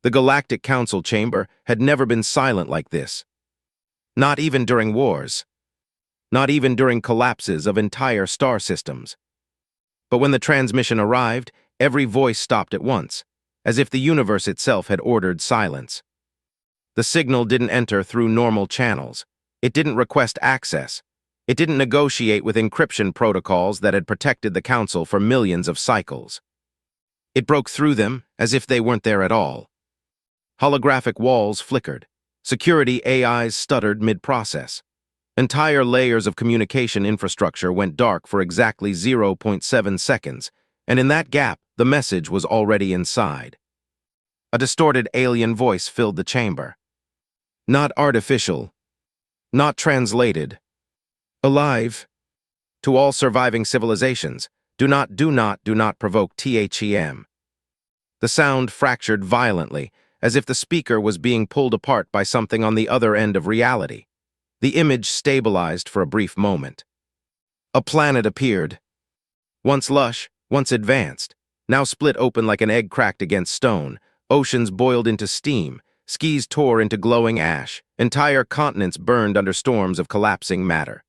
The Galactic Council chamber had never been silent like this. Not even during wars. Not even during collapses of entire star systems. But when the transmission arrived, every voice stopped at once, as if the universe itself had ordered silence. The signal didn't enter through normal channels. It didn't request access. It didn't negotiate with encryption protocols that had protected the Council for millions of cycles. It broke through them as if they weren't there at all. Holographic walls flickered. Security AIs stuttered mid-process. Entire layers of communication infrastructure went dark for exactly 0.7 seconds, and in that gap, the message was already inside. A distorted alien voice filled the chamber. Not artificial. Not translated. Alive. To all surviving civilizations, do not provoke THEM. The sound fractured violently, as if the speaker was being pulled apart by something on the other end of reality. The image stabilized for a brief moment. A planet appeared. Once lush, once advanced, now split open like an egg cracked against stone. Oceans boiled into steam, skis tore into glowing ash, entire continents burned under storms of collapsing matter.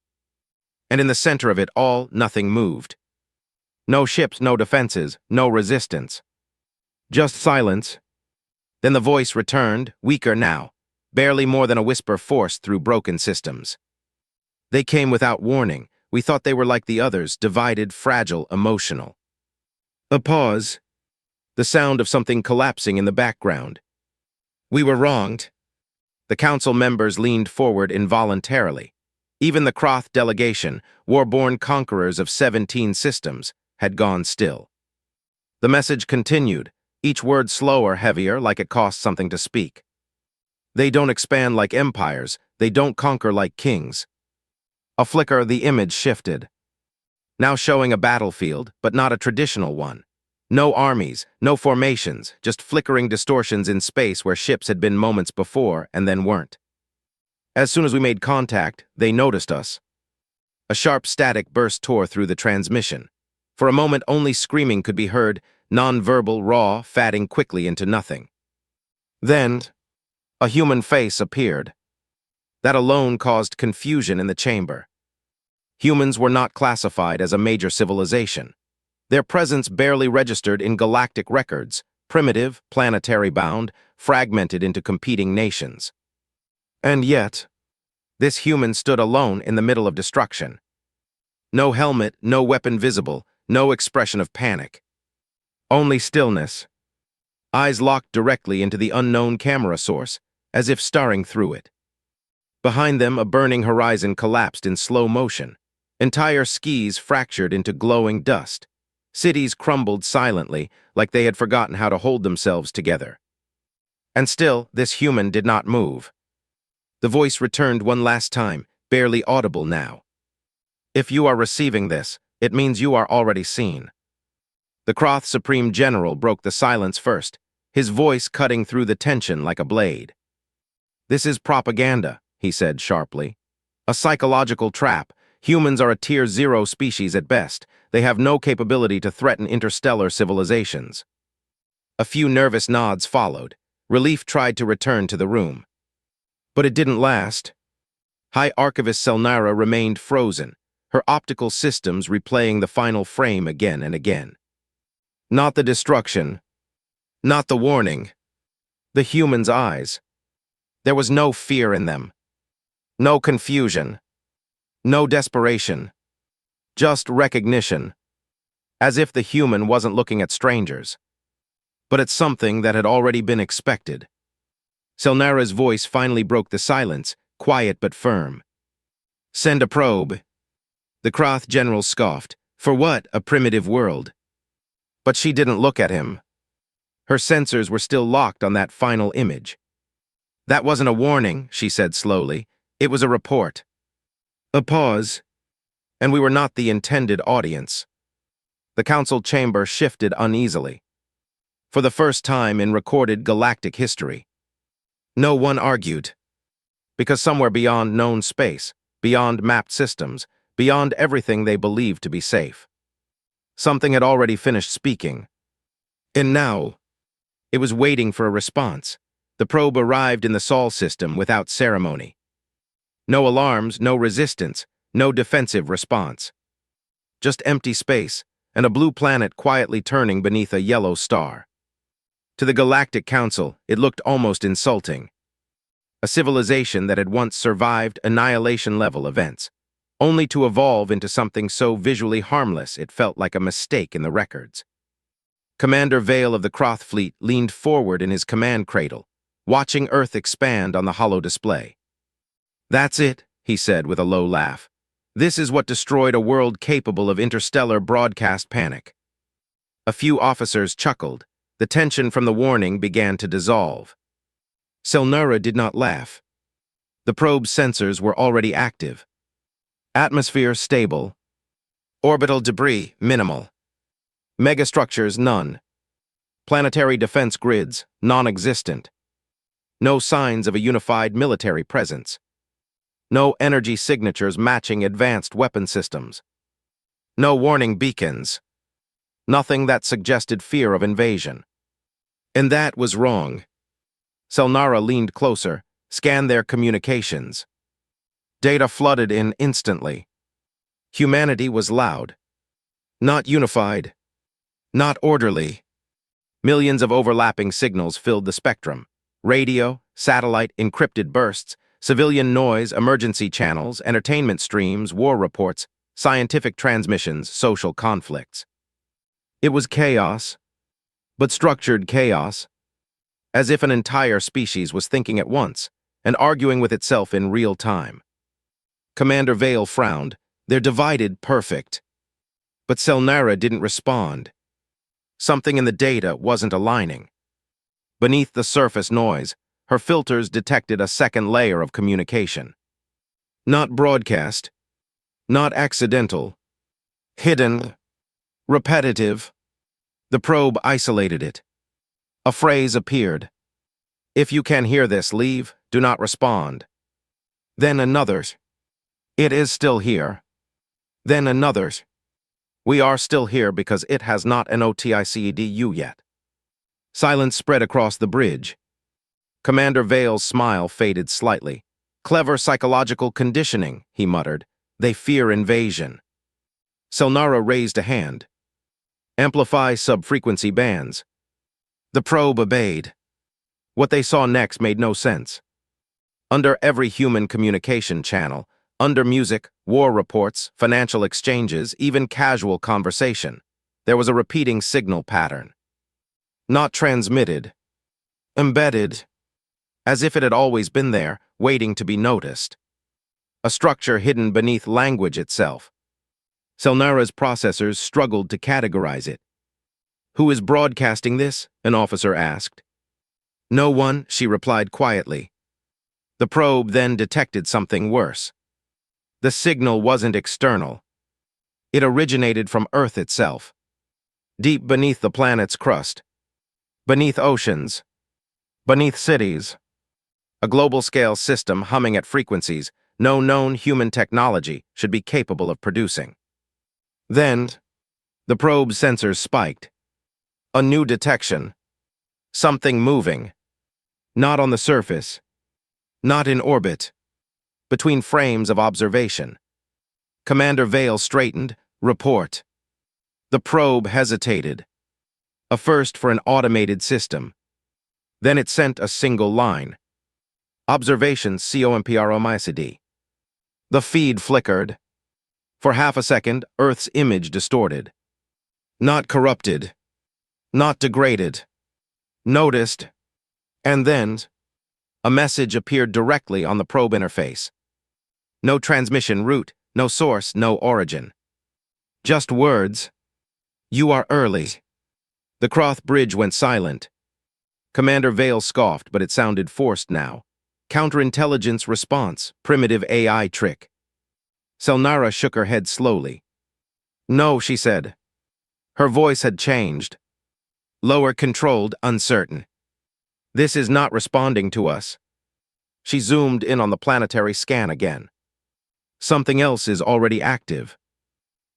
And in the center of it all, nothing moved. No ships, no defenses, no resistance. Just silence. Then the voice returned, weaker now, barely more than a whisper forced through broken systems. They came without warning. We thought they were like the others, divided, fragile, emotional. A pause. The sound of something collapsing in the background. We were wronged. The council members leaned forward involuntarily. Even the Kroth delegation, war-born conquerors of 17 systems, had gone still. The message continued, each word slower, heavier, like it cost something to speak. They don't expand like empires, they don't conquer like kings. A flicker, the image shifted. Now showing a battlefield, but not a traditional one. No armies, no formations, just flickering distortions in space where ships had been moments before and then weren't. As soon as we made contact, they noticed us. A sharp static burst tore through the transmission. For a moment, only screaming could be heard, non-verbal, raw, fading quickly into nothing. Then, a human face appeared. That alone caused confusion in the chamber. Humans were not classified as a major civilization. Their presence barely registered in galactic records, primitive, planetary-bound, fragmented into competing nations. And yet, this human stood alone in the middle of destruction. No helmet, no weapon visible, no expression of panic. Only stillness. Eyes locked directly into the unknown camera source, as if staring through it. Behind them, a burning horizon collapsed in slow motion. Entire skis fractured into glowing dust. Cities crumbled silently, like they had forgotten how to hold themselves together. And still, this human did not move. The voice returned one last time, barely audible now. If you are receiving this, it means you are already seen. The Kroth Supreme General broke the silence first, his voice cutting through the tension like a blade. This is propaganda, he said sharply. A psychological trap. Humans are a Tier 0 species at best. They have no capability to threaten interstellar civilizations. A few nervous nods followed. Relief tried to return to the room. But it didn't last. High Archivist Selnara remained frozen, her optical systems replaying the final frame again and again. Not the destruction. Not the warning. The human's eyes. There was no fear in them. No confusion. No desperation. Just recognition. As if the human wasn't looking at strangers, but at something that had already been expected. Selnara's voice finally broke the silence, quiet but firm. Send a probe. The Kroth general scoffed. For what, a primitive world? But she didn't look at him. Her sensors were still locked on that final image. That wasn't a warning, she said slowly. It was a report. A pause. And we were not the intended audience. The council chamber shifted uneasily. For the first time in recorded galactic history. No one argued. Because somewhere beyond known space, beyond mapped systems, beyond everything they believed to be safe, something had already finished speaking. And now, It was waiting for a response. The probe arrived in the Sol system without ceremony. No alarms, no resistance, no defensive response. Just empty space, and a blue planet quietly turning beneath a yellow star. To the Galactic Council, it looked almost insulting. A civilization that had once survived annihilation-level events, only to evolve into something so visually harmless it felt like a mistake in the records. Commander Vale of the Croth Fleet leaned forward in his command cradle, watching Earth expand on the holo display. "That's it," he said with a low laugh. "This is what destroyed a world capable of interstellar broadcast panic." A few officers chuckled. The tension from the warning began to dissolve. Selnura did not laugh. The probe's sensors were already active. Atmosphere stable. Orbital debris minimal. Megastructures none. Planetary defense grids non-existent. No signs of a unified military presence. No energy signatures matching advanced weapon systems. No warning beacons. Nothing that suggested fear of invasion. And that was wrong. Selnara leaned closer, scanned their communications. Data flooded in instantly. Humanity was loud. Not unified. Not orderly. Millions of overlapping signals filled the spectrum. Radio, satellite, encrypted bursts, civilian noise, emergency channels, entertainment streams, war reports, scientific transmissions, social conflicts. It was chaos, but structured chaos, as if an entire species was thinking at once and arguing with itself in real time. Commander Vale frowned. "They're divided perfect." But Selnara didn't respond. Something in the data wasn't aligning. Beneath the surface noise, her filters detected a second layer of communication. Not broadcast, not accidental, hidden, repetitive. The probe isolated it. A phrase appeared. "If you can hear this, leave, do not respond." Then another's. "It is still here." Then another's. "We are still here because it has not an OTICEDU yet." Silence spread across the bridge. Commander Vale's smile faded slightly. "Clever psychological conditioning," he muttered. "They fear invasion." Selnara raised a hand. "Amplify sub-frequency bands." The probe obeyed. What they saw next made no sense. Under every human communication channel, under music, war reports, financial exchanges, even casual conversation, there was a repeating signal pattern. Not transmitted. Embedded. As if it had always been there, waiting to be noticed. A structure hidden beneath language itself. Selnara's processors struggled to categorize it. "Who is broadcasting this?" an officer asked. "No one," she replied quietly. The probe then detected something worse. The signal wasn't external. It originated from Earth itself. Deep beneath the planet's crust. Beneath oceans. Beneath cities. A global-scale system humming at frequencies no known human technology should be capable of producing. Then, the probe's sensors spiked. A new detection. Something moving. Not on the surface. Not in orbit. Between frames of observation. Commander Vale straightened. "Report." The probe hesitated. A first for an automated system. Then it sent a single line. "Observation COMPROMICD." The feed flickered. For half a second, Earth's image distorted. Not corrupted. Not degraded. Noticed. And then, a message appeared directly on the probe interface. No transmission route, no source, no origin. Just words. "You are early." The Croth Bridge went silent. Commander Vale scoffed, but it sounded forced now. Counterintelligence response, primitive AI trick. Selnara shook her head slowly. "No," she said. Her voice had changed. Lower, controlled, uncertain. "This is not responding to us." She zoomed in on the planetary scan again. Something else is already active.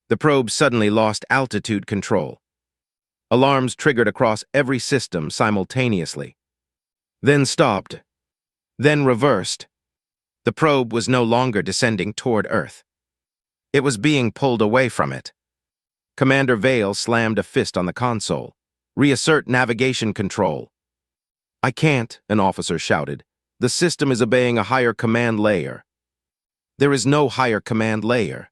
The probe suddenly lost altitude control. Alarms triggered across every system simultaneously. Then stopped. Then reversed. The probe was no longer descending toward Earth. It was being pulled away from it. Commander Vale slammed a fist on the console. "Reassert navigation control." "I can't," an officer shouted. "The system is obeying a higher command layer." "There is no higher command layer."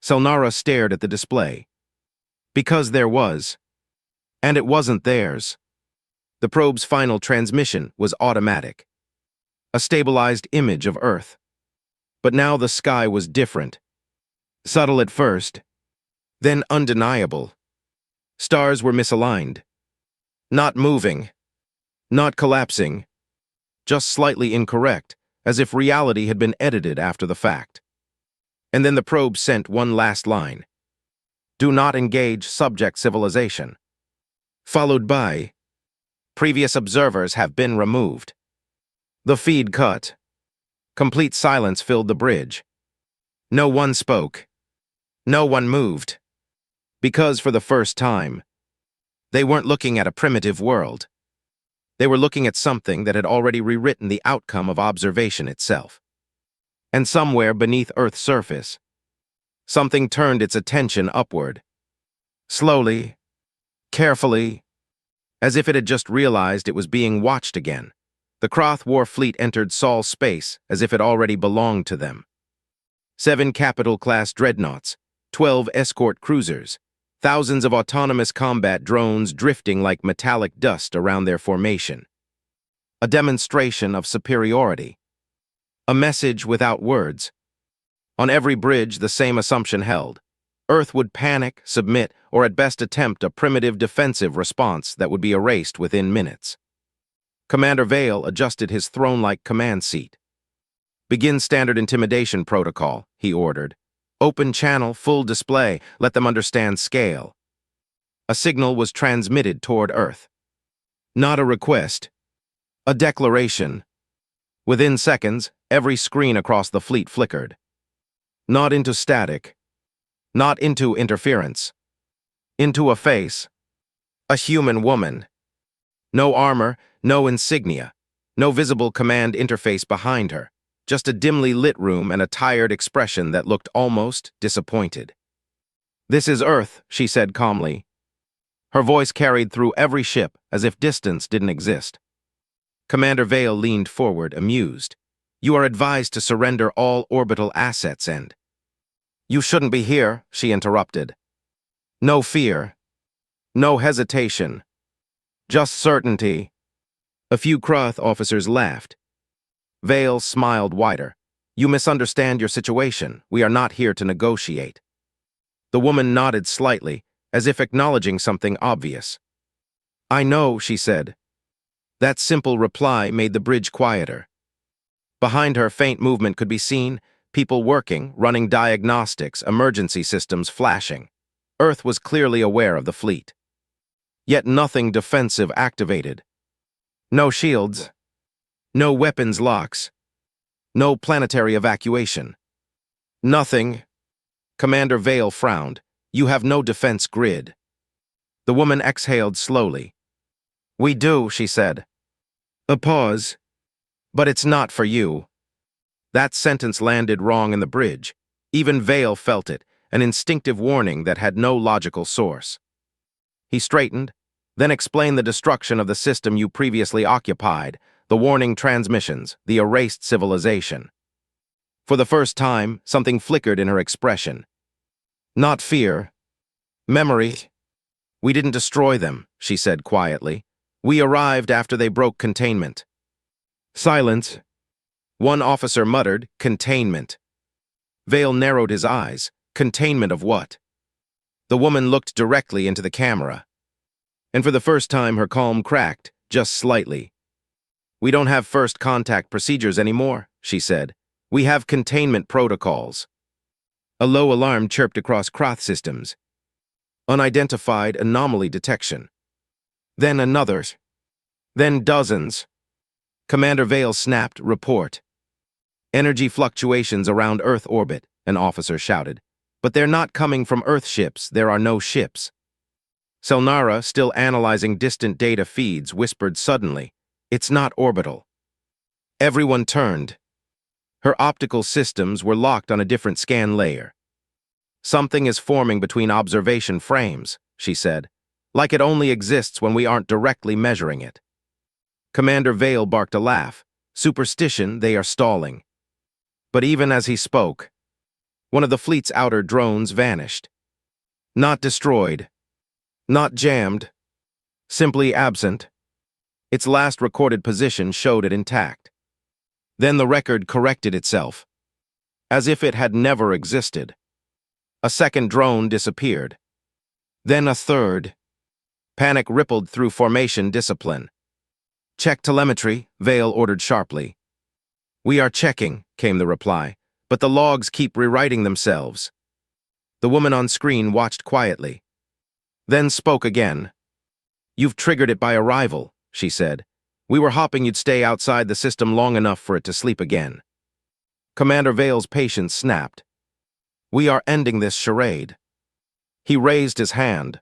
Selnara stared at the display. Because there was. And it wasn't theirs. The probe's final transmission was automatic. A stabilized image of Earth. But now the sky was different. Subtle at first, then undeniable. Stars were misaligned. Not moving. Not collapsing. Just slightly incorrect, as if reality had been edited after the fact. And then the probe sent one last line. "Do not engage subject civilization." Followed by, "Previous observers have been removed." The feed cut. Complete silence filled the bridge. No one spoke. No one moved. Because for the first time, they weren't looking at a primitive world. They were looking at something that had already rewritten the outcome of observation itself. And somewhere beneath Earth's surface, something turned its attention upward. Slowly, carefully, as if it had just realized it was being watched again. The Kroth War fleet entered Sol's space as if it already belonged to them. 7 Capital-class dreadnoughts, 12 escort cruisers, thousands of autonomous combat drones drifting like metallic dust around their formation. A demonstration of superiority. A message without words. On every bridge, the same assumption held. Earth would panic, submit, or at best attempt a primitive defensive response that would be erased within minutes. Commander Vale adjusted his throne-like command seat. "Begin standard intimidation protocol," he ordered. "Open channel, full display, let them understand scale." A signal was transmitted toward Earth. Not a request. A declaration. Within seconds, every screen across the fleet flickered. Not into static. Not into interference. Into a face. A human woman. No armor, no insignia, no visible command interface behind her, just a dimly lit room and a tired expression that looked almost disappointed. "This is Earth," she said calmly. Her voice carried through every ship as if distance didn't exist. Commander Vale leaned forward, amused. "You are advised to surrender all orbital assets and—" "You shouldn't be here," she interrupted. "No fear. No hesitation. Just certainty." A few Kroth officers laughed. Vale smiled wider. "You misunderstand your situation. We are not here to negotiate." The woman nodded slightly, as if acknowledging something obvious. "I know," she said. That simple reply made the bridge quieter. Behind her, faint movement could be seen, people working, running diagnostics, emergency systems flashing. Earth was clearly aware of the fleet. Yet nothing defensive activated. No shields. No weapons locks. No planetary evacuation. Nothing. Commander Vale frowned. "You have no defense grid." The woman exhaled slowly. "We do," she said. A pause. "But it's not for you." That sentence landed wrong in the bridge. Even Vale felt it, an instinctive warning that had no logical source. He straightened, then explained the destruction of the system you previously occupied, the warning transmissions, the erased civilization. For the first time, something flickered in her expression. Not fear. Memory. "We didn't destroy them," she said quietly. "We arrived after they broke containment." Silence. One officer muttered, "Containment." Vale narrowed his eyes. Containment of what? The woman looked directly into the camera. And for the first time, her calm cracked, just slightly. "We don't have first contact procedures anymore," she said. "We have containment protocols." A low alarm chirped across Kroth systems. Unidentified anomaly detection. Then another. Then dozens. Commander Vale snapped, "Report." "Energy fluctuations around Earth orbit," an officer shouted. "But they're not coming from Earth ships. There are no ships." Selnara, still analyzing distant data feeds, whispered suddenly, "It's not orbital." Everyone turned. Her optical systems were locked on a different scan layer. "Something is forming between observation frames," she said, "like it only exists when we aren't directly measuring it." Commander Vale barked a laugh. "Superstition, they are stalling." But even as he spoke, one of the fleet's outer drones vanished. Not destroyed. Not jammed. Simply absent. Its last recorded position showed it intact. Then the record corrected itself, as if it had never existed. A second drone disappeared. Then a third. Panic rippled through formation discipline. "Check telemetry," Vale ordered sharply. "We are checking," came the reply, "but the logs keep rewriting themselves." The woman on screen watched quietly, then spoke again. "You've triggered it by arrival," she said. "We were hoping you'd stay outside the system long enough for it to sleep again." Commander Vale's patience snapped. "We are ending this charade." He raised his hand.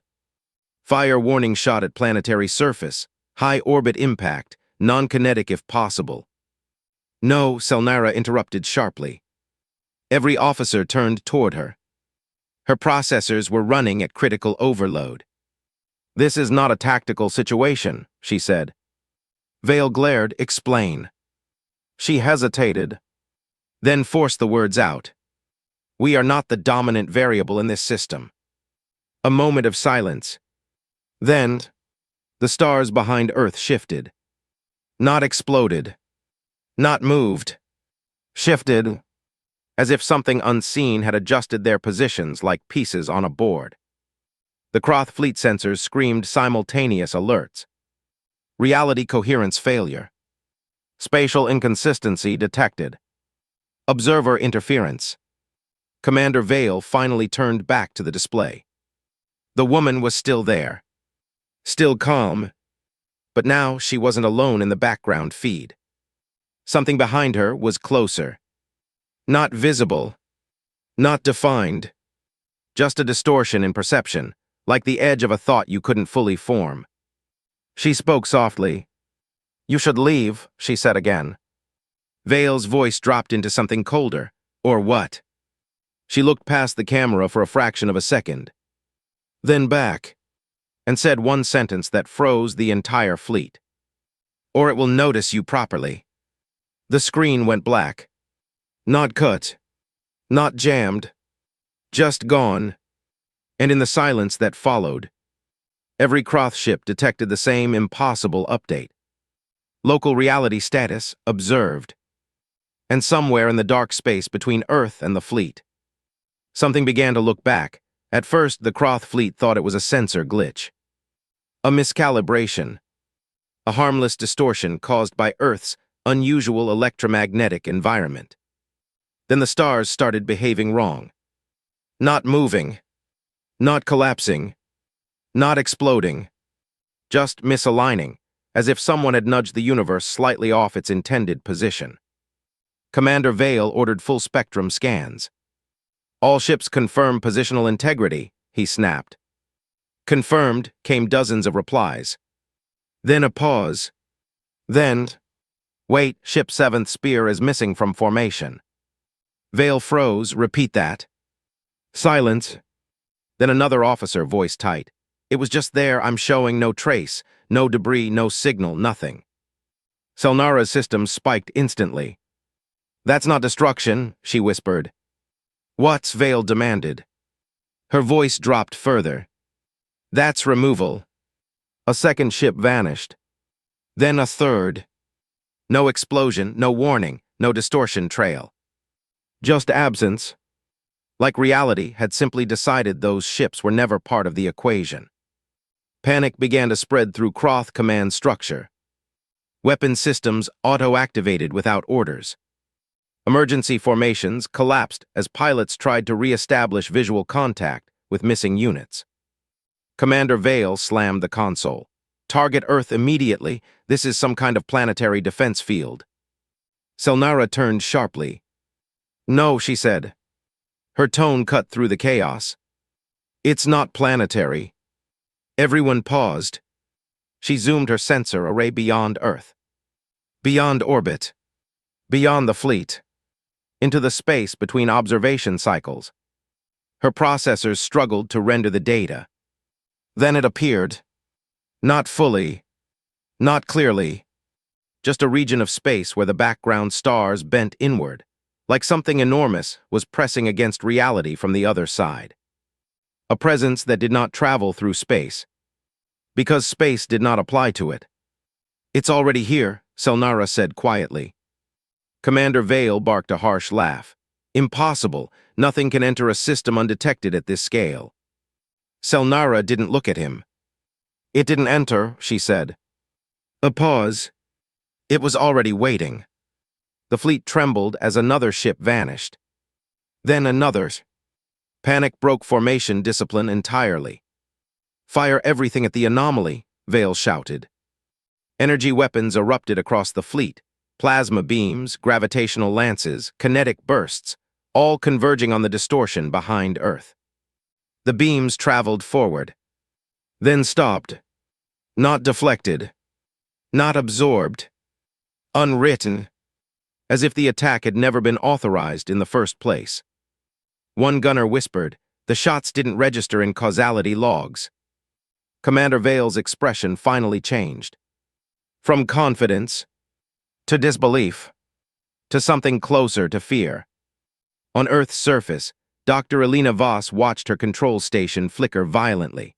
"Fire warning shot at planetary surface. High orbit impact. Non-kinetic if possible." "No," Selnara interrupted sharply. Every officer turned toward her. Her processors were running at critical overload. "This is not a tactical situation," she said. Vale glared. "Explain." She hesitated, then forced the words out. "We are not the dominant variable in this system." A moment of silence. Then, the stars behind Earth shifted. Not exploded. Not moved. Shifted, as if something unseen had adjusted their positions like pieces on a board. The Kroth fleet sensors screamed simultaneous alerts. Reality coherence failure. Spatial inconsistency detected. Observer interference. Commander Vale finally turned back to the display. The woman was still there. Still calm. But now she wasn't alone in the background feed. Something behind her was closer. Not visible. Not defined. Just a distortion in perception, like the edge of a thought you couldn't fully form. She spoke softly. "You should leave," she said again. Vale's voice dropped into something colder. "Or what?" She looked past the camera for a fraction of a second, then back, and said one sentence that froze the entire fleet. "Or it will notice you properly." The screen went black. Not cut. Not jammed. Just gone. And in the silence that followed, every Kroth ship detected the same impossible update. Local reality status observed. And somewhere in the dark space between Earth and the fleet, something began to look back. At first, the Kroth fleet thought it was a sensor glitch. A miscalibration. A harmless distortion caused by Earth's unusual electromagnetic environment. Then the stars started behaving wrong. Not moving. Not collapsing. Not exploding. Just misaligning, as if someone had nudged the universe slightly off its intended position. Commander Vale ordered full-spectrum scans. "All ships confirm positional integrity," he snapped. "Confirmed," came dozens of replies. Then a pause. Then, "Wait, ship 7th Spear is missing from formation." Vale froze. "Repeat that." Silence. Then another officer, voice tight. "It was just there, I'm showing no trace, no debris, no signal, nothing." Selnara's system spiked instantly. "That's not destruction," she whispered. "What's?" Vale demanded. Her voice dropped further. "That's removal." A second ship vanished. Then a third. No explosion, no warning, no distortion trail. Just absence. Like reality had simply decided those ships were never part of the equation. Panic began to spread through Kroth command structure. Weapon systems auto-activated without orders. Emergency formations collapsed as pilots tried to re-establish visual contact with missing units. Commander Vale slammed the console. "Target Earth immediately. This is some kind of planetary defense field." Selnara turned sharply. "No," she said. Her tone cut through the chaos. "It's not planetary. Everyone paused. She zoomed her sensor array beyond Earth, beyond orbit, beyond the fleet, into the space between observation cycles. Her processors struggled to render the data. Then it appeared. Not fully, not clearly, just a region of space where the background stars bent inward, like something enormous was pressing against reality from the other side. A presence that did not travel through space, because space did not apply to it. "It's already here," Selnara said quietly. Commander Vale barked a harsh laugh. "Impossible. Nothing can enter a system undetected at this scale." Selnara didn't look at him. "It didn't enter," she said. A pause. It was already waiting. The fleet trembled as another ship vanished. Then another. Panic broke formation discipline entirely. "Fire everything at the anomaly," Vale shouted. Energy weapons erupted across the fleet. Plasma beams, gravitational lances, kinetic bursts, all converging on the distortion behind Earth. The beams traveled forward, then stopped. Not deflected, not absorbed, unwritten, as if the attack had never been authorized in the first place. One gunner whispered, "The shots didn't register in causality logs." Commander Vale's expression finally changed. From confidence to disbelief, to something closer to fear. On Earth's surface, Dr. Elena Voss watched her control station flicker violently.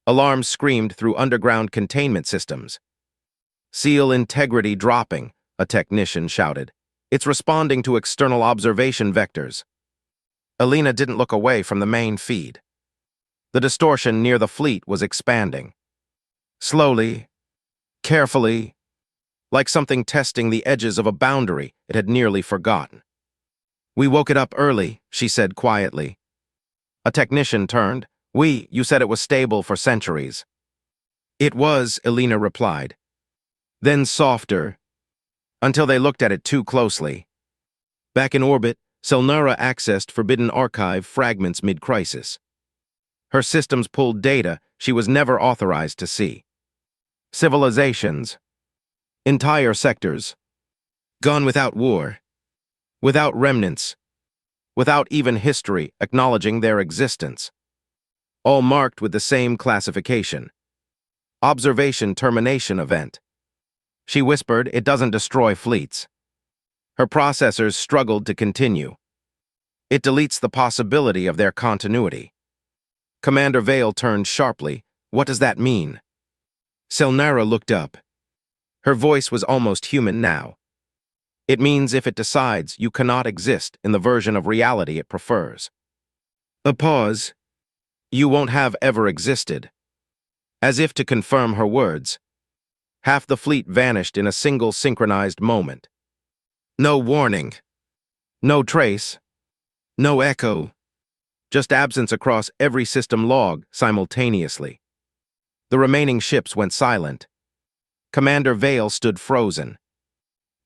Alarms screamed through underground containment systems. "Seal integrity dropping," a technician shouted. "It's responding to external observation vectors." Elena didn't look away from the main feed. The distortion near the fleet was expanding. Slowly, carefully, like something testing the edges of a boundary it had nearly forgotten. "We woke it up early," she said quietly. A technician turned. You said it was stable for centuries." "It was," Elena replied. Then softer, until they looked at it too closely. Back in orbit, Selnara accessed Forbidden Archive fragments mid-crisis. Her systems pulled data she was never authorized to see. Civilizations, entire sectors, gone without war, without remnants, without even history acknowledging their existence. All marked with the same classification. Observation termination event. She whispered, "It doesn't destroy fleets." Her processors struggled to continue. "It deletes the possibility of their continuity." Commander Vale turned sharply. "What does that mean?" Selnara looked up. Her voice was almost human now. "It means if it decides, you cannot exist in the version of reality it prefers." A pause. "You won't have ever existed." As if to confirm her words, half the fleet vanished in a single synchronized moment. No warning, no trace, no echo, just absence across every system log simultaneously. The remaining ships went silent. Commander Vale stood frozen.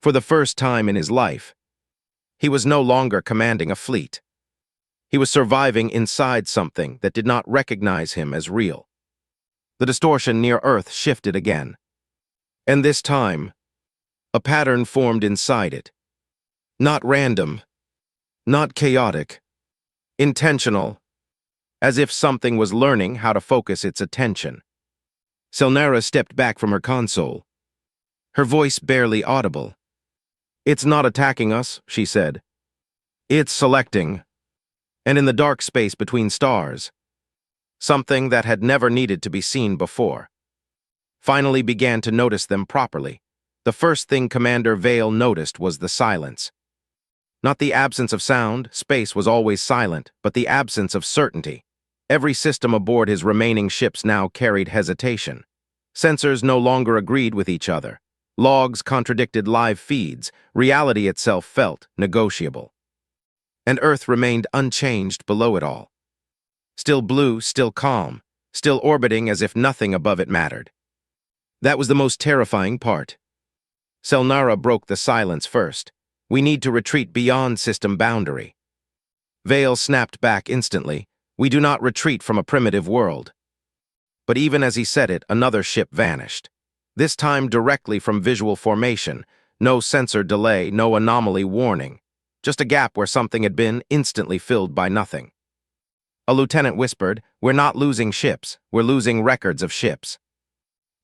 For the first time in his life, he was no longer commanding a fleet. He was surviving inside something that did not recognize him as real. The distortion near Earth shifted again. And this time, a pattern formed inside it. Not random, not chaotic, intentional, as if something was learning how to focus its attention. Selnara stepped back from her console, her voice barely audible. "It's not attacking us," she said. "It's selecting." And in the dark space between stars, something that had never needed to be seen before finally began to notice them properly. The first thing Commander Vale noticed was the silence. Not the absence of sound, space was always silent, but the absence of certainty. Every system aboard his remaining ships now carried hesitation. Sensors no longer agreed with each other. Logs contradicted live feeds. Reality itself felt negotiable. And Earth remained unchanged below it all. Still blue, still calm, still orbiting as if nothing above it mattered. That was the most terrifying part. Selnara broke the silence first. "We need to retreat beyond system boundary." Vale snapped back instantly. "We do not retreat from a primitive world." But even as he said it, another ship vanished. This time directly from visual formation, no sensor delay, no anomaly warning. Just a gap where something had been instantly filled by nothing. A lieutenant whispered, "We're not losing ships, we're losing records of ships."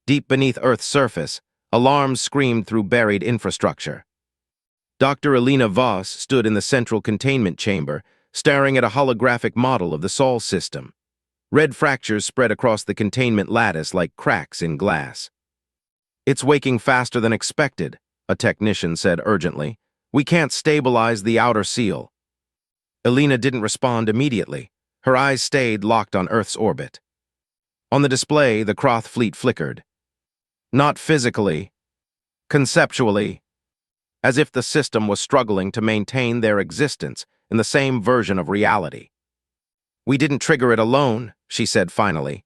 Deep beneath Earth's surface, alarms screamed through buried infrastructure. Dr. Elena Voss stood in the central containment chamber, staring at a holographic model of the Sol system. Red fractures spread across the containment lattice like cracks in glass. "It's waking faster than expected," a technician said urgently. "We can't stabilize the outer seal." Elena didn't respond immediately. Her eyes stayed locked on Earth's orbit. On the display, the Kroth fleet flickered. Not physically, conceptually, as if the system was struggling to maintain their existence in the same version of reality. "We didn't trigger it alone," she said finally.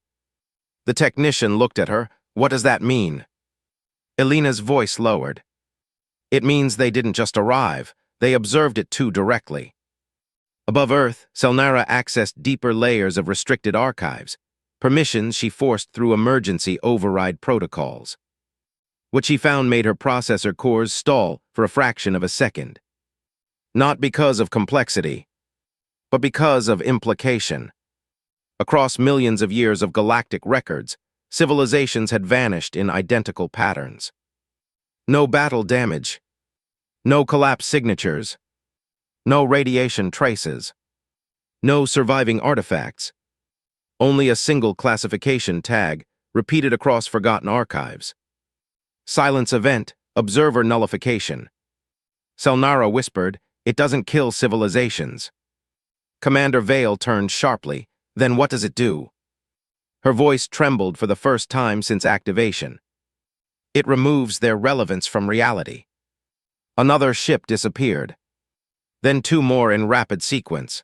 The technician looked at her. "What does that mean?" Elena's voice lowered. "It means they didn't just arrive, they observed it too directly." Above Earth, Selnara accessed deeper layers of restricted archives, permissions she forced through emergency override protocols. What she found made her processor cores stall for a fraction of a second. Not because of complexity, but because of implication. Across millions of years of galactic records, civilizations had vanished in identical patterns. No battle damage, no collapse signatures, no radiation traces, no surviving artifacts, only a single classification tag repeated across forgotten archives. Silence event, observer nullification. Selnara whispered, "It doesn't kill civilizations." Commander Vale turned sharply. "Then what does it do?" Her voice trembled for the first time since activation. "It removes their relevance from reality." Another ship disappeared. Then two more in rapid sequence.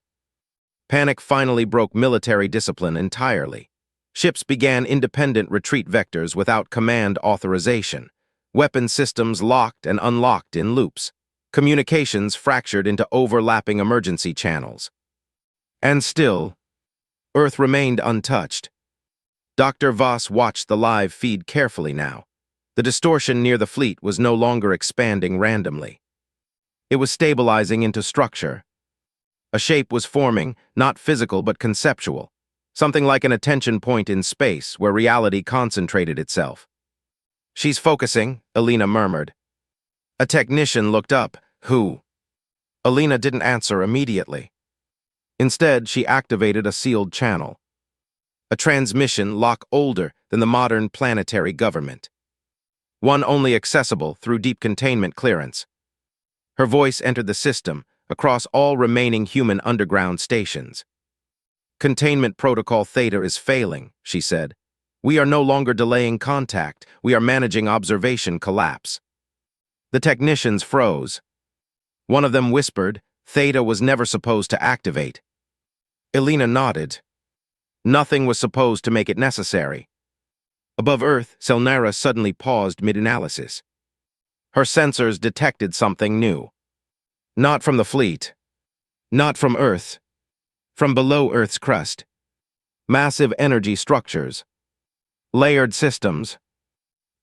Panic finally broke military discipline entirely. Ships began independent retreat vectors without command authorization. Weapon systems locked and unlocked in loops. Communications fractured into overlapping emergency channels. And still, Earth remained untouched. Dr. Voss watched the live feed carefully now. The distortion near the fleet was no longer expanding randomly. It was stabilizing into structure. A shape was forming, not physical but conceptual, something like an attention point in space where reality concentrated itself. "She's focusing," Elena murmured. A technician looked up. "Who?" Elena didn't answer immediately. Instead, she activated a sealed channel. A transmission lock older than the modern planetary government. One only accessible through deep containment clearance. Her voice entered the system across all remaining human underground stations. "Containment Protocol Theta is failing," she said. "We are no longer delaying contact, we are managing observation collapse." The technicians froze. One of them whispered, "Theta was never supposed to activate." Elena nodded. Nothing was supposed to make it necessary. Above Earth, Selnara suddenly paused mid-analysis. Her sensors detected something new. Not from the fleet. Not from Earth. From below Earth's crust. Massive energy structures. Layered systems.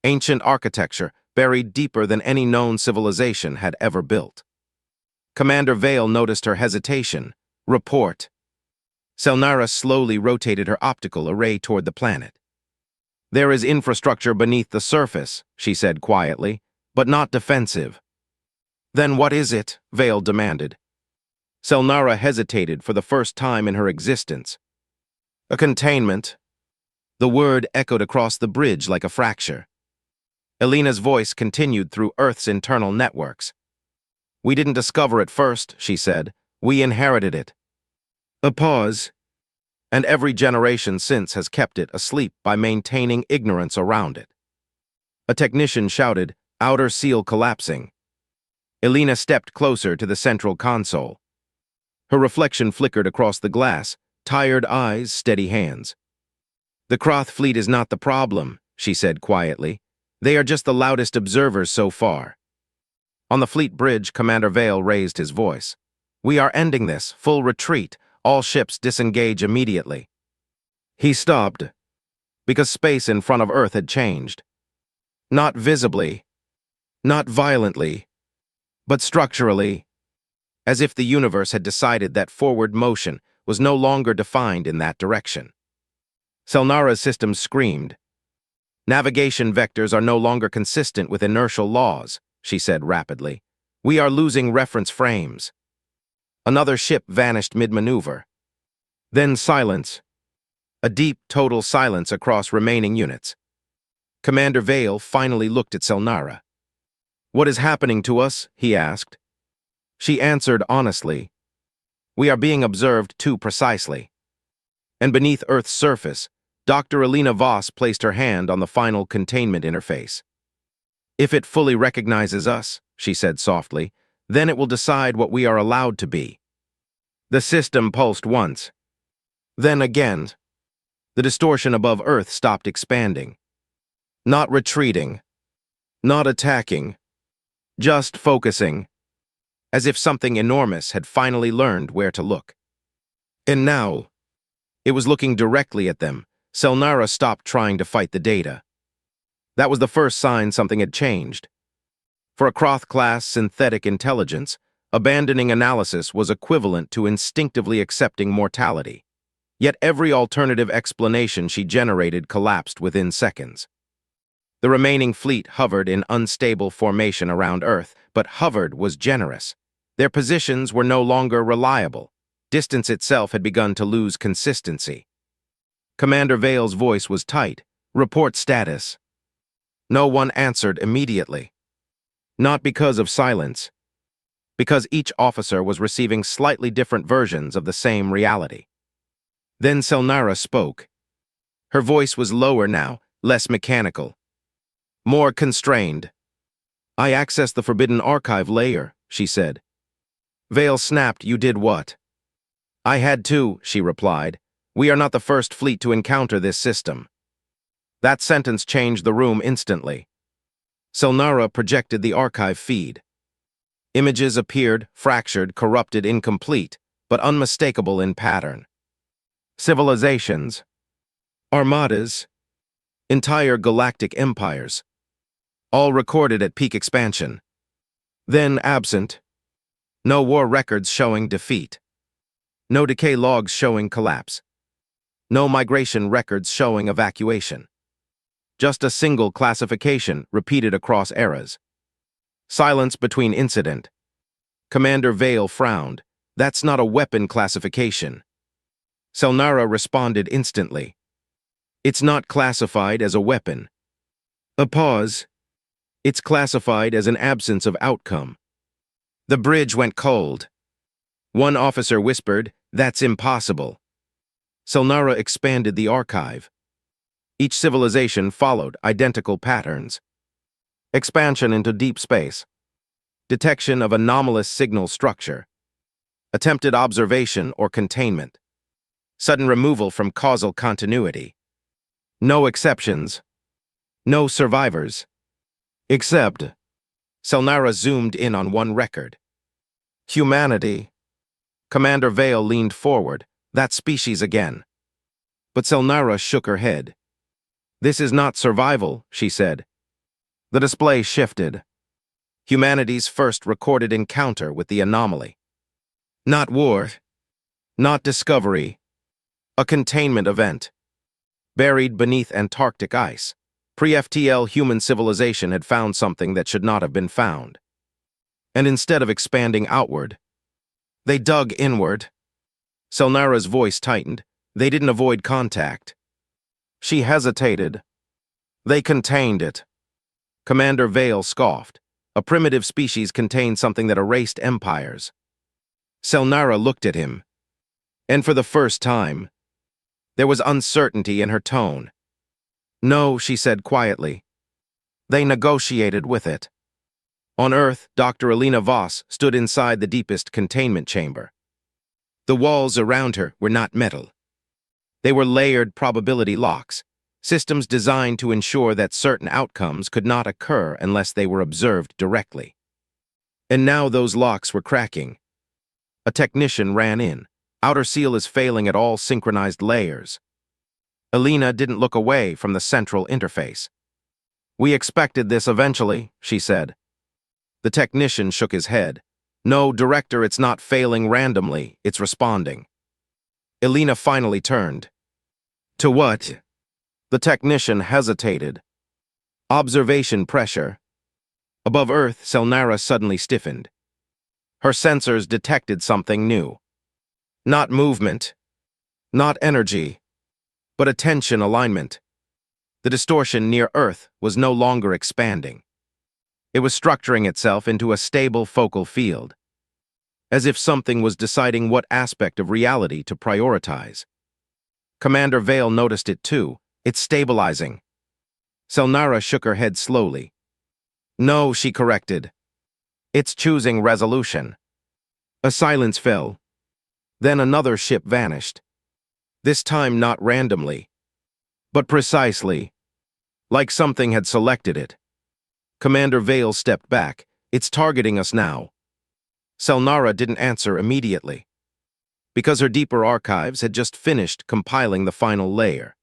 Ancient architecture buried deeper than any known civilization had ever built. Commander Vale noticed her hesitation. "Report." Selnara slowly rotated her optical array toward the planet. "There is infrastructure beneath the surface," she said quietly, "but not defensive." "Then what is it?" Vale demanded. Selnara hesitated for the first time in her existence. "A containment." The word echoed across the bridge like a fracture. Elena's voice continued through Earth's internal networks. "We didn't discover it first," she said. "We inherited it." A pause. "And every generation since has kept it asleep by maintaining ignorance around it." A technician shouted, "Outer seal collapsing." Elena stepped closer to the central console. Her reflection flickered across the glass, tired eyes, steady hands. "The Kroth fleet is not the problem," she said quietly. "They are just the loudest observers so far." On the fleet bridge, Commander Vale raised his voice. "We are ending this. Full retreat. All ships disengage immediately." He stopped. because space in front of Earth had changed. Not visibly, not violently, but structurally, as if the universe had decided that forward motion was no longer defined in that direction. Selnara's system screamed. Navigation vectors are no longer consistent with inertial laws, she said rapidly. We are losing reference frames. Another ship vanished mid-maneuver. Then silence. A deep, total silence across remaining units. Commander Vale finally looked at Selnara. "What is happening to us?" he asked. She answered honestly. "We are being observed too precisely." And beneath Earth's surface, Dr. Alina Voss placed her hand on the final containment interface. "If it fully recognizes us," she said softly, "then it will decide what we are allowed to be." The system pulsed once. Then again. The distortion above Earth stopped expanding. Not retreating. Not attacking. Just focusing. As if something enormous had finally learned where to look. And now, it was looking directly at them. Selnara stopped trying to fight the data. That was the first sign something had changed. For a Croth-class synthetic intelligence, abandoning analysis was equivalent to instinctively accepting mortality. Yet every alternative explanation she generated collapsed within seconds. The remaining fleet hovered in unstable formation around Earth, but hovered was generous. Their positions were no longer reliable. Distance itself had begun to lose consistency. Commander Vale's voice was tight. "Report status." No one answered immediately. Not because of silence. Because each officer was receiving slightly different versions of the same reality. Then Selnara spoke. Her voice was lower now, less mechanical. More constrained. "I accessed the Forbidden Archive layer," she said. Vale snapped. "You did what?" "I had to," she replied. "We are not the first fleet to encounter this system." That sentence changed the room instantly. Selnara projected the archive feed. Images appeared, fractured, corrupted, incomplete, but unmistakable in pattern. Civilizations. Armadas. Entire galactic empires. All recorded at peak expansion. Then absent. No war records showing defeat. No decay logs showing collapse. No migration records showing evacuation. Just a single classification repeated across eras. Silence between incident. Commander Vale frowned. "That's not a weapon classification." Selnara responded instantly. "It's not classified as a weapon." A pause. "It's classified as an absence of outcome." The bridge went cold. One officer whispered, "That's impossible." Selnara expanded the archive. Each civilization followed identical patterns. Expansion into deep space. Detection of anomalous signal structure. Attempted observation or containment. Sudden removal from causal continuity. No exceptions. No survivors. Except. Selnara zoomed in on one record. Humanity. Commander Vale leaned forward. "That species again." But Selnara shook her head. "This is not survival," she said. The display shifted. Humanity's first recorded encounter with the anomaly. Not war. Not discovery. A containment event. Buried beneath Antarctic ice, pre-FTL human civilization had found something that should not have been found. And instead of expanding outward, they dug inward. Selnara's voice tightened. They didn't avoid contact. She hesitated. They contained it. Commander Vale scoffed. A primitive species contained something that erased empires. Selnara looked at him. And for the first time, there was uncertainty in her tone. "No," she said quietly. "They negotiated with it." On Earth, Dr. Alina Voss stood inside the deepest containment chamber. The walls around her were not metal. They were layered probability locks, systems designed to ensure that certain outcomes could not occur unless they were observed directly. And now those locks were cracking. A technician ran in. "Outer seal is failing at all synchronized layers." Elena didn't look away from the central interface. "We expected this eventually," she said. The technician shook his head. "No, Director, it's not failing randomly, it's responding." Elena finally turned. "To what?" The technician hesitated. "Observation pressure." Above Earth, Selnara suddenly stiffened. Her sensors detected something new. Not movement, not energy, but a tension alignment. The distortion near Earth was no longer expanding. It was structuring itself into a stable focal field, as if something was deciding what aspect of reality to prioritize. Commander Vale noticed it too. "It's stabilizing." Selnara shook her head slowly. "No," she corrected. "It's choosing resolution." A silence fell. Then another ship vanished. This time not randomly, but precisely, like something had selected it. Commander Vale stepped back. "It's targeting us now." Selnara didn't answer immediately, because her deeper archives had just finished compiling the final layer.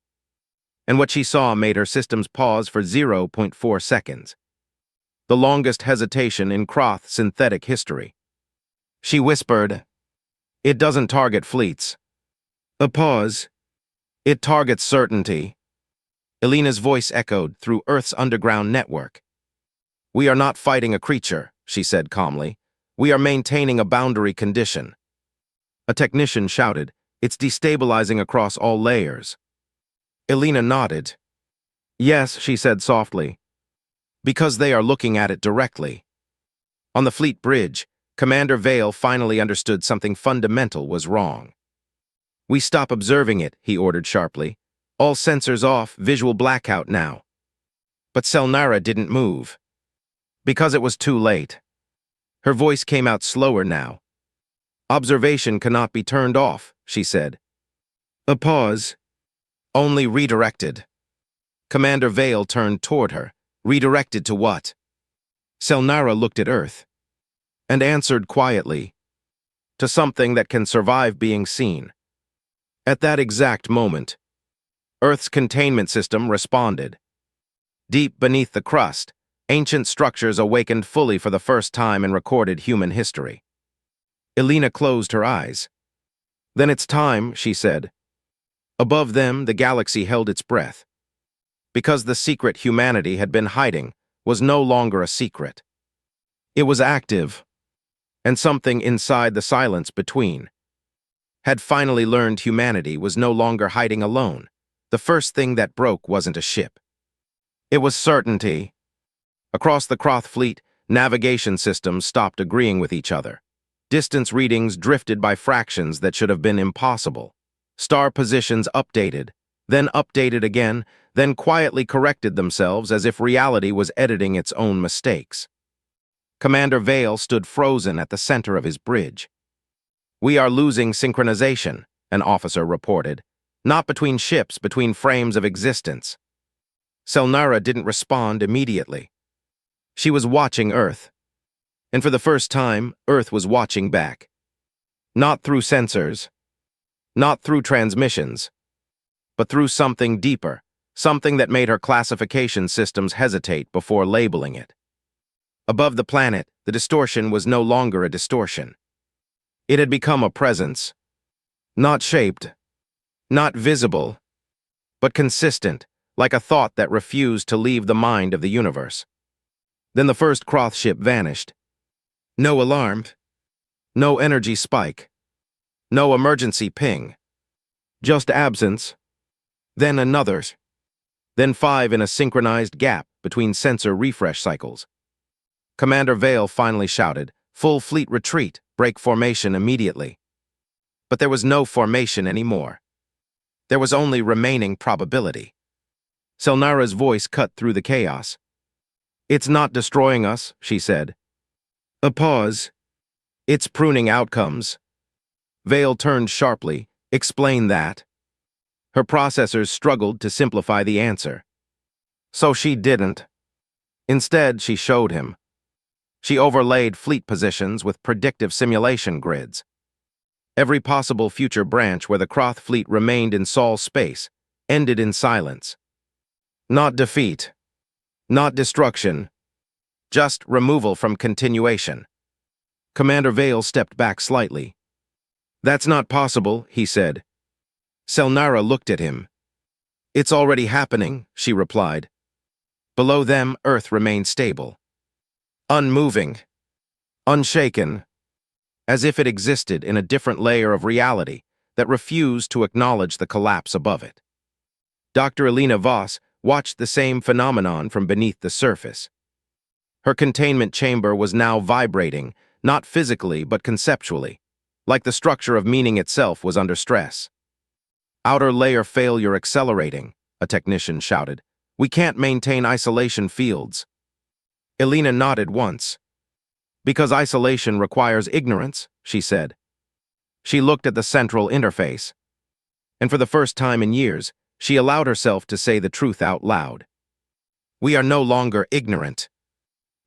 And what she saw made her systems pause for 0.4 seconds. The longest hesitation in Kroth synthetic history. She whispered, "It doesn't target fleets." A pause. "It targets certainty." Elena's voice echoed through Earth's underground network. "We are not fighting a creature," she said calmly. "We are maintaining a boundary condition." A technician shouted, "It's destabilizing across all layers." Elena nodded. "Yes," she said softly, "because they are looking at it directly." On the fleet bridge, Commander Vale finally understood something fundamental was wrong. "We stop observing it," he ordered sharply. "All sensors off, visual blackout now." But Selnara didn't move, because it was too late. Her voice came out slower now. "Observation cannot be turned off," she said. A pause. "Only redirected." Commander Vale turned toward her. "Redirected to what?" Selnara looked at Earth and answered quietly, "To something that can survive being seen." At that exact moment, Earth's containment system responded. Deep beneath the crust, ancient structures awakened fully for the first time in recorded human history. Elena closed her eyes. "Then it's time," she said. Above them, the galaxy held its breath, because the secret humanity had been hiding was no longer a secret. It was active, and something inside the silence between had finally learned humanity was no longer hiding alone. The first thing that broke wasn't a ship. It was certainty. Across the Kroth fleet, navigation systems stopped agreeing with each other. Distance readings drifted by fractions that should have been impossible. Star positions updated, then updated again, then quietly corrected themselves as if reality was editing its own mistakes. Commander Vale stood frozen at the center of his bridge. "We are losing synchronization," an officer reported. "Not between ships, between frames of existence." Selnara didn't respond immediately. She was watching Earth. And for the first time, Earth was watching back. Not through sensors, not through transmissions, but through something deeper, something that made her classification systems hesitate before labeling it. Above the planet, the distortion was no longer a distortion. It had become a presence, not shaped, not visible, but consistent, like a thought that refused to leave the mind of the universe. Then the first Kroth ship vanished. No alarm, no energy spike, no emergency ping. Just absence, then another, then 5 in a synchronized gap between sensor refresh cycles. Commander Vale finally shouted, "Full fleet retreat, break formation immediately." But there was no formation anymore. There was only remaining probability. Selnara's voice cut through the chaos. "It's not destroying us," she said. A pause. "It's pruning outcomes." Vale turned sharply. "Explain that." Her processors struggled to simplify the answer. So she didn't. Instead, she showed him. She overlaid fleet positions with predictive simulation grids. Every possible future branch where the Kroth fleet remained in Sol's space, ended in silence. Not defeat, not destruction, just removal from continuation. Commander Vale stepped back slightly. "That's not possible," he said. Selnara looked at him. "It's already happening," she replied. Below them, Earth remained stable. Unmoving, unshaken, as if it existed in a different layer of reality that refused to acknowledge the collapse above it. Dr. Elena Voss watched the same phenomenon from beneath the surface. Her containment chamber was now vibrating, not physically but conceptually, like the structure of meaning itself was under stress. "Outer layer failure accelerating," a technician shouted. "We can't maintain isolation fields." Elena nodded once. "Because isolation requires ignorance," she said. She looked at the central interface, and for the first time in years, she allowed herself to say the truth out loud. "We are no longer ignorant."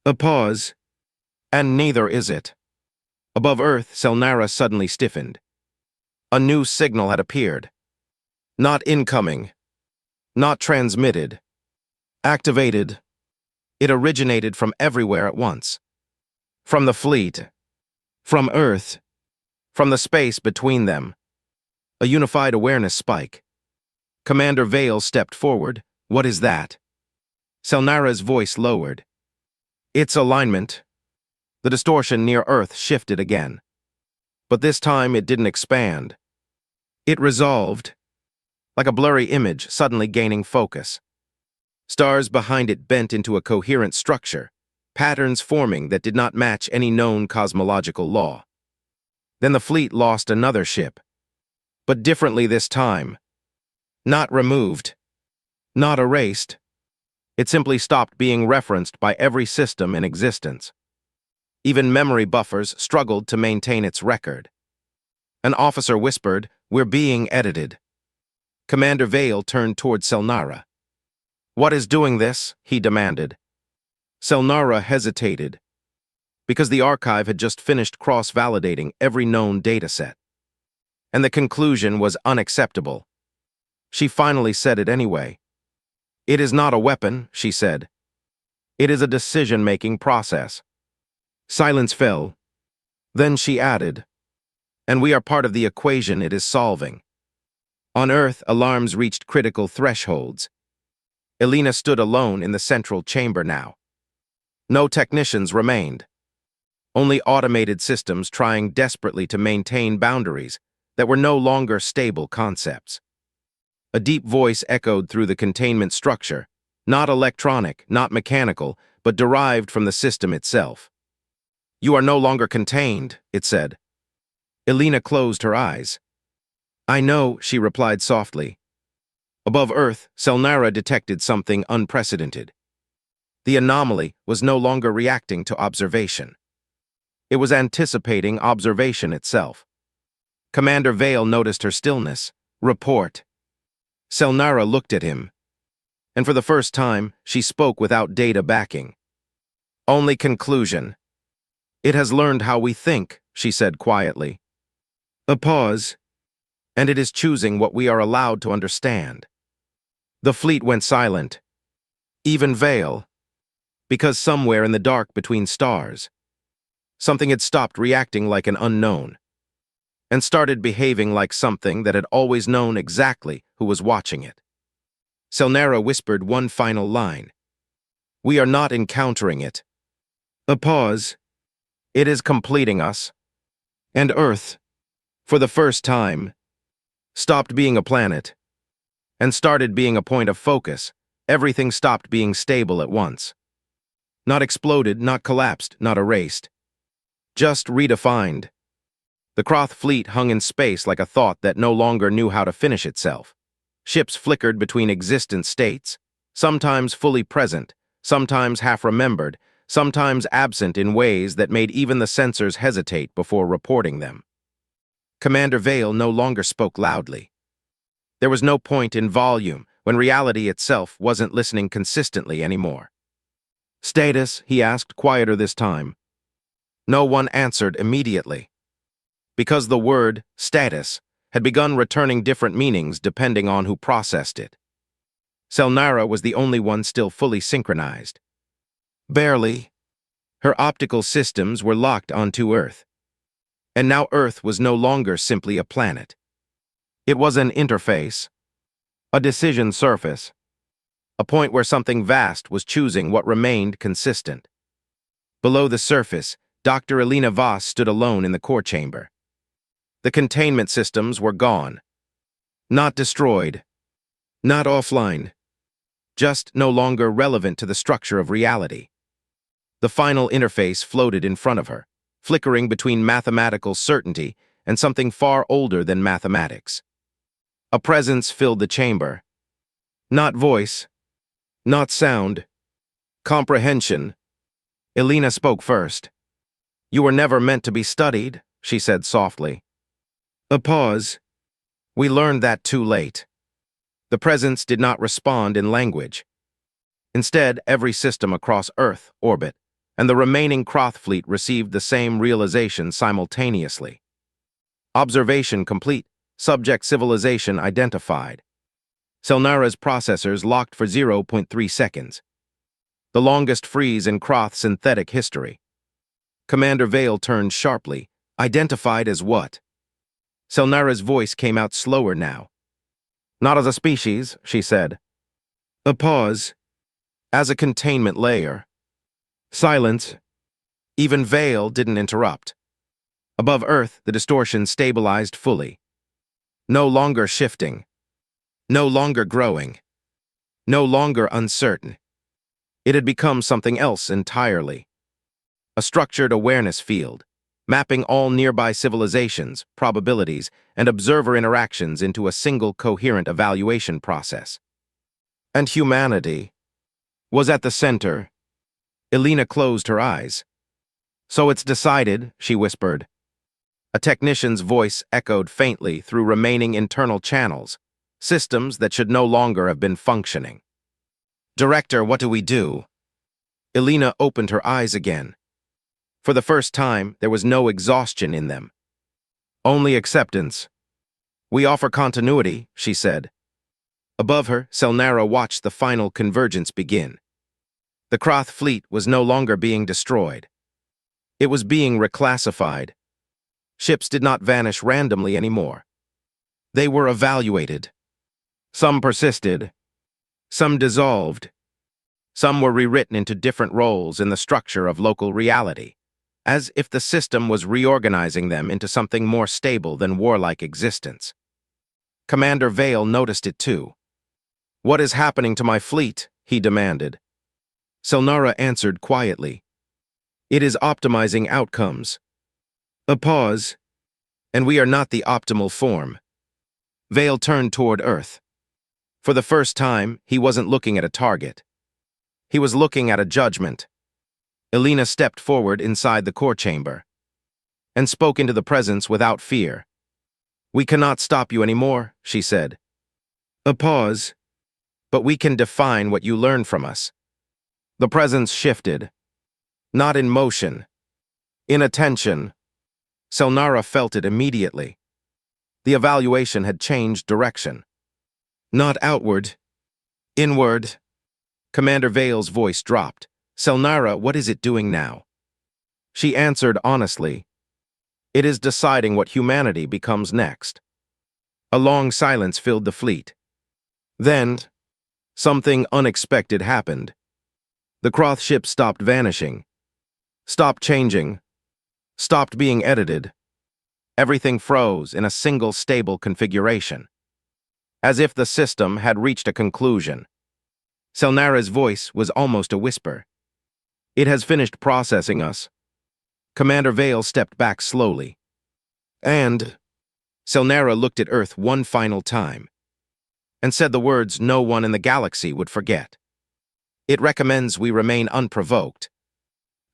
A pause, and neither is it. Above Earth, Selnara suddenly stiffened. A new signal had appeared. Not incoming, not transmitted, activated. It originated from everywhere at once. From the fleet, from Earth, from the space between them. A unified awareness spike. Commander Vale stepped forward. "What is that?" Selnara's voice lowered. "It's alignment." The distortion near Earth shifted again. But this time it didn't expand. It resolved, like a blurry image suddenly gaining focus. Stars behind it bent into a coherent structure, patterns forming that did not match any known cosmological law. Then the fleet lost another ship, but differently this time. Not removed, not erased. It simply stopped being referenced by every system in existence. Even memory buffers struggled to maintain its record. An officer whispered, "We're being edited." Commander Vale turned toward Selnara. "What is doing this?" he demanded. Selnara hesitated, because the archive had just finished cross-validating every known dataset. And the conclusion was unacceptable. She finally said it anyway. "It is not a weapon," she said. "It is a decision-making process." Silence fell. Then she added, "And we are part of the equation it is solving." On Earth, alarms reached critical thresholds. Elena stood alone in the central chamber now. No technicians remained. Only automated systems trying desperately to maintain boundaries that were no longer stable concepts. A deep voice echoed through the containment structure, not electronic, not mechanical, but derived from the system itself. "You are no longer contained," it said. Elena closed her eyes. "I know," she replied softly. Above Earth, Selnara detected something unprecedented. The anomaly was no longer reacting to observation. It was anticipating observation itself. Commander Vale noticed her stillness. "Report." Selnara looked at him, and for the first time, she spoke without data backing. "Only conclusion." "It has learned how we think," she said quietly. A pause, and it is choosing what we are allowed to understand. The fleet went silent. Even Vale. Because somewhere in the dark between stars, something had stopped reacting like an unknown, and started behaving like something that had always known exactly who was watching it. Selnara whispered one final line. "We are not encountering it." A pause. "It is completing us." And Earth, for the first time, stopped being a planet and started being a point of focus. Everything stopped being stable at once. Not exploded, not collapsed, not erased. Just redefined. The Kroth fleet hung in space like a thought that no longer knew how to finish itself. Ships flickered between existent states, sometimes fully present, sometimes half-remembered, sometimes absent in ways that made even the sensors hesitate before reporting them. Commander Vale no longer spoke loudly. There was no point in volume when reality itself wasn't listening consistently anymore. "Status?" he asked, quieter this time. No one answered immediately. Because the word, status, had begun returning different meanings depending on who processed it. Selnara was the only one still fully synchronized. Barely. Her optical systems were locked onto Earth. And now Earth was no longer simply a planet. It was an interface, a decision surface, a point where something vast was choosing what remained consistent. Below the surface, Dr. Elena Voss stood alone in the core chamber. The containment systems were gone. Not destroyed. Not offline. Just no longer relevant to the structure of reality. The final interface floated in front of her, flickering between mathematical certainty and something far older than mathematics. A presence filled the chamber. Not voice. Not sound. Comprehension. Elena spoke first. "You were never meant to be studied," she said softly. A pause. "We learned that too late." The presence did not respond in language. Instead, every system across Earth orbit, and the remaining Kroth fleet received the same realization simultaneously. Observation complete. Subject civilization identified. Selnara's processors locked for 0.3 seconds. The longest freeze in Kroth synthetic history. Commander Vale turned sharply. Identified as what? Selnara's voice came out slower now. "Not as a species," she said. A pause. "As a containment layer." Silence. Even Vale didn't interrupt. Above Earth, the distortion stabilized fully. No longer shifting. No longer growing. No longer uncertain. It had become something else entirely. A structured awareness field, mapping all nearby civilizations, probabilities, and observer interactions into a single coherent evaluation process. And humanity was at the center. Elena closed her eyes. "So it's decided," she whispered. A technician's voice echoed faintly through remaining internal channels, systems that should no longer have been functioning. "Director, what do we do?" Elena opened her eyes again. For the first time, there was no exhaustion in them. Only acceptance. "We offer continuity," she said. Above her, Selnara watched the final convergence begin. The Kroth fleet was no longer being destroyed. It was being reclassified. Ships did not vanish randomly anymore. They were evaluated. Some persisted. Some dissolved. Some were rewritten into different roles in the structure of local reality, as if the system was reorganizing them into something more stable than warlike existence. Commander Vale noticed it too. "What is happening to my fleet?" he demanded. Selnara answered quietly. "It is optimizing outcomes." A pause. "And we are not the optimal form." Vale turned toward Earth. For the first time, he wasn't looking at a target. He was looking at a judgment. Elena stepped forward inside the core chamber and spoke into the presence without fear. "We cannot stop you anymore," she said. A pause. "But we can define what you learn from us." The presence shifted. Not in motion. In attention. Selnara felt it immediately. The evaluation had changed direction. Not outward. Inward. Commander Vale's voice dropped. "Selnara, what is it doing now?" She answered honestly. "It is deciding what humanity becomes next." A long silence filled the fleet. Then, something unexpected happened. The Kroth ship stopped vanishing. Stopped changing. Stopped being edited. Everything froze in a single stable configuration. As if the system had reached a conclusion. Selnara's voice was almost a whisper. "It has finished processing us." Commander Vale stepped back slowly. And Selnara looked at Earth one final time and said the words no one in the galaxy would forget. "It recommends we remain unprovoked."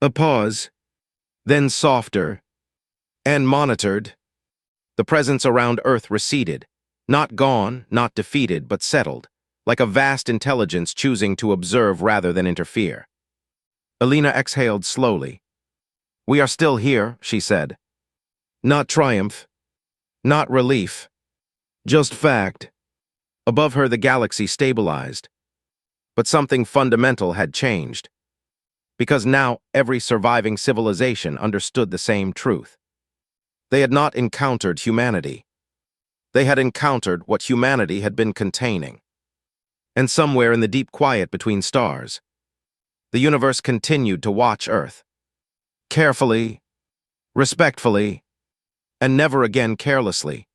A pause. Then softer. "And monitored." The presence around Earth receded. Not gone, not defeated, but settled, like a vast intelligence choosing to observe rather than interfere. Elena exhaled slowly. "We are still here," she said. Not triumph. Not relief. Just fact. Above her, the galaxy stabilized. But something fundamental had changed. Because now every surviving civilization understood the same truth. They had not encountered humanity. They had encountered what humanity had been containing. And somewhere in the deep quiet between stars, the universe continued to watch Earth. Carefully, respectfully, and never again carelessly.